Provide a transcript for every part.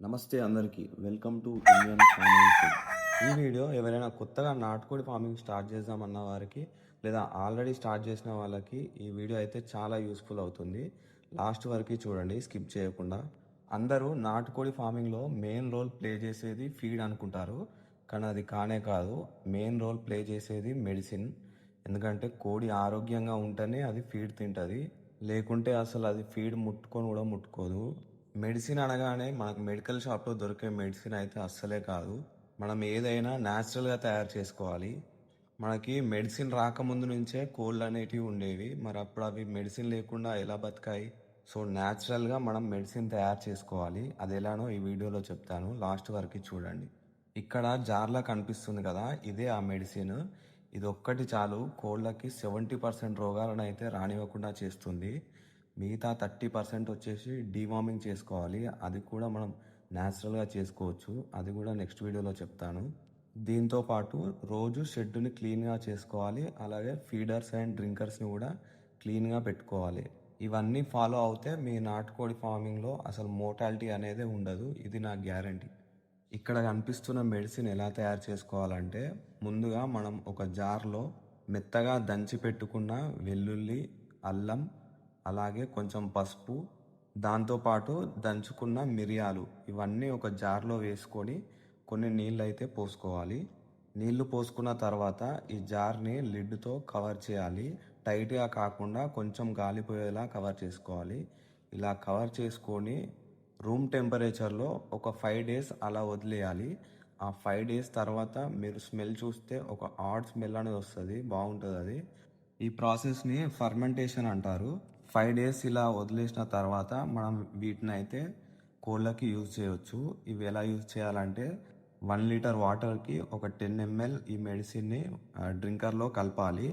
నమస్తే అందరికీ welcome to Indian farming food. ఈ వీడియో ఎవరైనా కొత్తగా నాటుకోడి ఫార్మింగ్ స్టార్ట్ చేద్దామన్న వారికి లేదా ఆల్రెడీ స్టార్ట్ చేసిన వాళ్ళకి ఈ వీడియో అయితే చాలా యూస్ఫుల్ అవుతుంది. లాస్ట్ వరకు చూడండి, స్కిప్ చేయకుండా. అందరూ నాటుకోడి ఫార్మింగ్లో మెయిన్ రోల్ ప్లే చేసేది ఫీడ్ అనుకుంటారు, కానీ అది కానే కాదు. మెయిన్ రోల్ ప్లే చేసేది మెడిసిన్. ఎందుకంటే కోడి ఆరోగ్యంగా ఉంటేనే అది ఫీడ్ తింటుంది, లేకుంటే అసలు అది ఫీడ్ ముట్టుకొని కూడా ముట్టుకోదు. మెడిసిన్ అనగానే మనకు మెడికల్ షాప్లో దొరికే మెడిసిన్ అయితే అస్సలే కాదు. మనం ఏదైనా న్యాచురల్గా తయారు చేసుకోవాలి. మనకి మెడిసిన్ రాకముందు నుంచే కోళ్ళు అనేటివి ఉండేవి, మరి అప్పుడు అవి మెడిసిన్ లేకుండా ఎలా బతికాయి? సో న్యాచురల్గా మనం మెడిసిన్ తయారు చేసుకోవాలి. అది ఎలానో ఈ వీడియోలో చెప్తాను, లాస్ట్ వరకు చూడండి. ఇక్కడ జార్లా కనిపిస్తుంది కదా, ఇదే ఆ మెడిసిన్. ఇది ఒక్కటి చాలు కోళ్ళకి 70% రోగాలను అయితే రానివ్వకుండా చేస్తుంది. మిగతా 30% వచ్చేసి డీవార్మింగ్ చేసుకోవాలి. అది కూడా మనం న్యాచురల్గా చేసుకోవచ్చు, అది కూడా నెక్స్ట్ వీడియోలో చెప్తాను. దీంతో పాటు రోజు షెడ్ని క్లీన్గా చేసుకోవాలి, అలాగే ఫీడర్స్ అండ్ డ్రింకర్స్ని కూడా క్లీన్గా పెట్టుకోవాలి. ఇవన్నీ ఫాలో అవుతే మీ నాటుకోడి ఫార్మింగ్లో అసలు మోర్టాలిటీ అనేది ఉండదు, ఇది నా గ్యారంటీ. ఇక్కడ కనిపిస్తున్న మెడిసిన్ ఎలా తయారు చేసుకోవాలంటే, ముందుగా మనం ఒక జార్లో మెత్తగా దంచి పెట్టుకున్న వెల్లుల్లి, అల్లం, అలాగే కొంచెం పసుపు, దాంతోపాటు దంచుకున్న మిరియాలు, ఇవన్నీ ఒక జార్లో వేసుకొని కొన్ని నీళ్ళు అయితే పోసుకోవాలి. నీళ్లు పోసుకున్న తర్వాత ఈ జార్ని లిడ్తో కవర్ చేయాలి. టైట్గా కాకుండా కొంచెం గాలిపోయేలా కవర్ చేసుకోవాలి. ఇలా కవర్ చేసుకొని రూమ్ టెంపరేచర్లో ఒక 5 days అలా వదిలేయాలి. ఆ 5 days తర్వాత మీరు స్మెల్ చూస్తే ఒక ఆడ్ స్మెల్ అనేది వస్తుంది, బాగుంటుంది అది. ఈ ప్రాసెస్ని ఫర్మెంటేషన్ అంటారు. 5 days ఇలా వదిలేసిన తర్వాత మనం వీటిని అయితే కోళ్ళకి యూజ్ చేయవచ్చు. ఇవి ఎలా యూజ్ చేయాలంటే, 1 liter వాటర్కి ఒక 10 ml ఈ మెడిసిన్ని డ్రింకర్లో కలపాలి.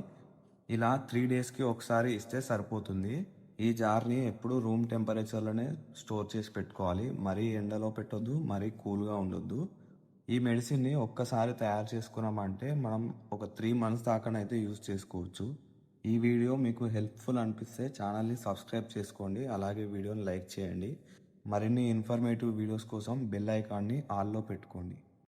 ఇలా 3 daysకి ఒకసారి ఇస్తే సరిపోతుంది. ఈ జార్ని ఎప్పుడు రూమ్ టెంపరేచర్లోనే స్టోర్ చేసి పెట్టుకోవాలి. మరీ ఎండలో పెట్టొద్దు, మరీ కూల్గా ఉండొద్దు. ఈ మెడిసిన్ని ఒక్కసారి తయారు చేసుకున్నామంటే మనం ఒక 3 months దాకానైతే యూజ్ చేసుకోవచ్చు. ఈ వీడియో మీకు హెల్ప్ఫుల్ అనిపిస్తే ఛానల్ని సబ్స్క్రైబ్ చేసుకోండి, అలాగే వీడియోని లైక్ చేయండి. మరిన్ని ఇన్ఫర్మేటివ్ వీడియోస్ కోసం బెల్ ఐకాన్ని ఆల్లో పెట్టుకోండి.